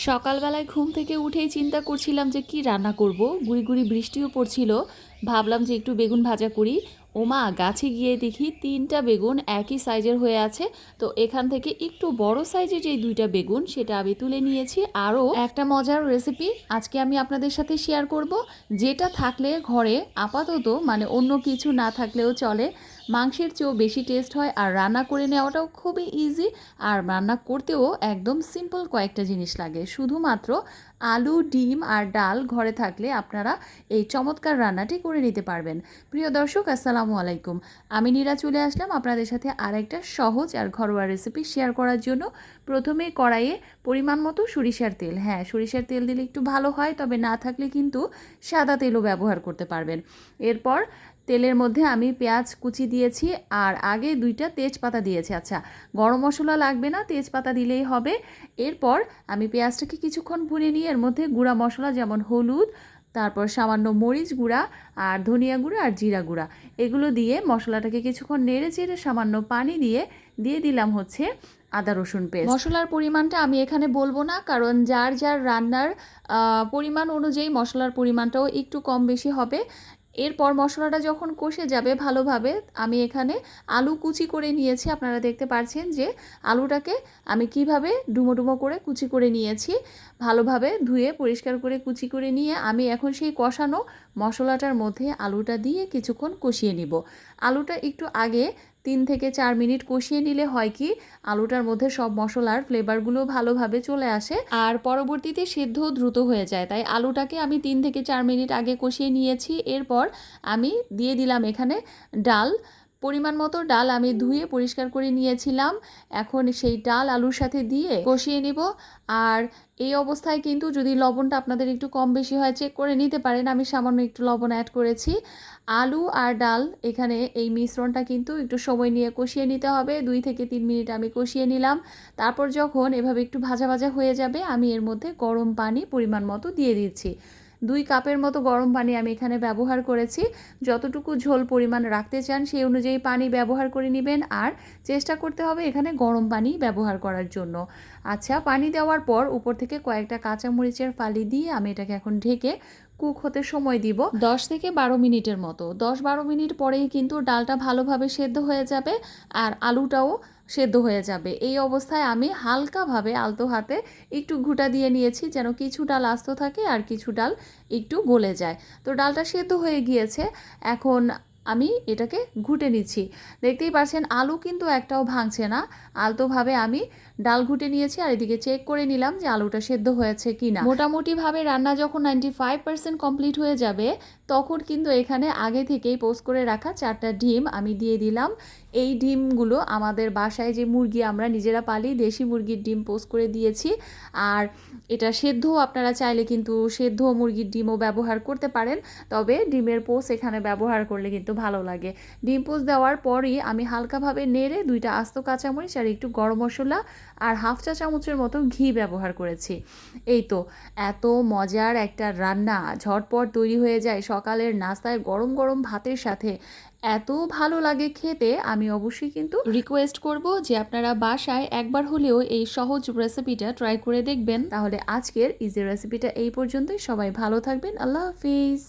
সকালবেলায় ঘুম থেকে উঠেই চিন্তা করছিলাম যে কি রান্না করব। গুড়ি গুড়ি বৃষ্টিও পড়ছিল। ভাবলাম যে একটু বেগুন ভাজা করি। ওমা, গাছে গিয়ে দেখি 3টা বেগুন একই সাইজের হয়ে আছে। তো এখান থেকে একটু বড় সাইজের যেই 2টা বেগুন সেটা আমি তুলে নিয়েছি। আরও একটা মজার রেসিপি আজকে আমি আপনাদের সাথে শেয়ার করব, যেটা থাকলে ঘরে আপাতত মানে অন্য কিছু না থাকলেও চলে, মাংসের চেয়েও বেশি টেস্ট হয় আর রান্না করে নেওয়াটাও খুবই ইজি। আর রান্না করতেও একদম সিম্পল কয়েকটা জিনিস লাগে, শুধুমাত্র আলু, ডিম আর ডাল ঘরে থাকলে আপনারা এই চমৎকার রান্নাটি করে নিতে পারবেন। প্রিয় দর্শক, আসসালামু আলাইকুম। আমি নীরা চলে আসলাম আপনাদের সাথে আরেকটা সহজ আর ঘরোয়া রেসিপি শেয়ার করার জন্য। প্রথমে কড়াইয়ে পরিমাণ মতো সরিষার তেল, হ্যাঁ সরিষার তেল দিলে একটু ভালো হয়, তবে না থাকলে কিন্তু সাদা তেলও ব্যবহার করতে পারবেন। এরপর তেলের মধ্যে আমি পেঁয়াজ কুচি দিয়েছি আর আগে 2টা তেজপাতা দিয়েছি। আচ্ছা, গরম মশলা লাগবে না, তেজপাতা দিলেই হবে। এরপর আমি পেঁয়াজটাকে কিছুক্ষণ ভুনে নিয়ে এর মধ্যে গুঁড়া মশলা যেমন হলুদ, তারপর সামান্য মরিচ গুঁড়া আর ধনিয়া গুঁড়া আর জিরা গুঁড়া, এগুলো দিয়ে মশলাটাকে কিছুক্ষণ নেড়ে চেড়ে সামান্য পানি দিয়ে দিয়ে দিলাম হচ্ছে আদা রসুন পেস্ট। মশলার পরিমাণটা আমি এখানে বলবো না, কারণ যার যার রান্নার পরিমাণ অনুযায়ী মশলার পরিমাণটাও একটু কম বেশি হবে। এরপর মশলাটা যখন কষে যাবে ভালোভাবে, আমি এখানে আলু কুচি করে নিয়েছি। আপনারা দেখতে পাচ্ছেন যে আলুটাকে আমি কিভাবে ডুমো ডুমো করে কুচি করে নিয়েছি। ভালোভাবে ধুয়ে পরিষ্কার করে কুচি করে নিয়ে আমি এখন সেই কষানো মশলাটার মধ্যে আলুটা দিয়ে কিছুক্ষণ কষিয়ে নিব। আলুটা একটু আগে 3 থেকে 4 মিনিট কষিয়ে নিলে হয় কি, আলুটার মধ্যে সব মশলার ফ্লেভারগুলো ভালোভাবে চলে আসে আর পরবর্তীতে সেদ্ধ দ্রুত হয়ে যায়। তাই আলুটাকে আমি 3 থেকে 4 মিনিট আগে কষিয়ে নিয়েছি। এরপর আমি দিয়ে দিলাম এখানে ডাল। পরিমাণ মতো ডাল আমি ধুয়ে পরিষ্কার করে নিয়েছিলাম। এখন সেই ডাল আলুর সাথে দিয়ে কষিয়ে নিব। আর এই অবস্থায় কিন্তু যদি লবণটা আপনাদের একটু কম বেশি হয় চেক করে নিতে পারেন, আমি সামান্য একটু লবণ অ্যাড করেছি। আলু আর ডাল এখানে এই মিশ্রণটা কিন্তু একটু সময় নিয়ে কষিয়ে নিতে হবে। 2 থেকে 3 মিনিট আমি কষিয়ে নিলাম। তারপর যখন এভাবে একটু ভাজা ভাজা হয়ে যাবে, আমি এর মধ্যে গরম পানি পরিমাণ মতো দিয়ে দিচ্ছি। 2 কাপের মতো গরম পানি আমি এখানে ব্যবহার করেছি। যতটুকু ঝোল পরিমাণ রাখতে চান সেই অনুযায়ী পানি ব্যবহার করে নেবেন, আর চেষ্টা করতে হবে এখানে গরম পানি ব্যবহার করার জন্য। আচ্ছা, পানি দেওয়ার পর উপর থেকে কয়েকটা কাঁচামরিচের ফালি দিয়ে আমি এটাকে এখন ঢেকে কুক হতে সময় দিব 10 থেকে 12 মিনিটের মতো। 10-12 মিনিট পরেই কিন্তু ডালটা ভালোভাবে সেদ্ধ হয়ে যাবে আর আলুটাও সেদ্ধ হয়ে যাবে। এই অবস্থায় আমি হালকাভাবে আলতো হাতে একটু ঘুঁটা দিয়ে নিয়েছি, যেন কিছু ডাল আস্ত থাকে আর কিছু ডাল একটু গলে যায়। তো ডালটা সেদ্ধ হয়ে গিয়েছে। এখন আমি এটাকে ঘুটে নিচ্ছি। দেখতেই পাচ্ছেন আলু কিন্তু একটাও ভাঙছে না। আলতোভাবে আমি ডাল ঘুটে নিয়েছি আর এদিকে চেক করে নিলাম যে আলুটা সেদ্ধ হয়েছে কিনা। মোটামুটিভাবে রান্না যখন 95% কমপ্লিট হয়ে যাবে, তখন কিন্তু এখানে আগে থেকেই পোস্ট করে রাখা 4টা ডিম আমি দিয়ে দিলাম। এই ডিমগুলো আমাদের বাসায় যে মুরগি আমরা নিজেরা পালি, দেশি মুরগির ডিম পোস্ট করে দিয়েছি। আর এটা সেদ্ধ, আপনারা চাইলে কিন্তু সেদ্ধ মুরগির ডিমও ব্যবহার করতে পারেন, তবে ডিমের পোস্ট এখানে ব্যবহার করলে কিন্তু ভালো লাগে। ডিম পোস্ট দেওয়ার পরই আমি হালকাভাবে নেড়ে 2টা আস্ত কাঁচামরিচ আর একটু গরম মশলা আর হাফ চা চামচের মতো ঘি ব্যবহার করেছি। এই তো, এত মজার একটা রান্না ঝটপট তৈরি হয়ে যায় সকালের নাস্তায় গরম গরম ভাতের সাথে। এত ভালো লাগে খেতে, আমি অবশ্যই কিন্তু রিকোয়েস্ট করব যে আপনারা বাসায় একবার হলেও এই সহজ রেসিপিটা ট্রাই করে দেখবেন। তাহলে আজকের ইজি রেসিপিটা এই পর্যন্তই। সবাই ভালো থাকবেন। আল্লাহ হাফিজ।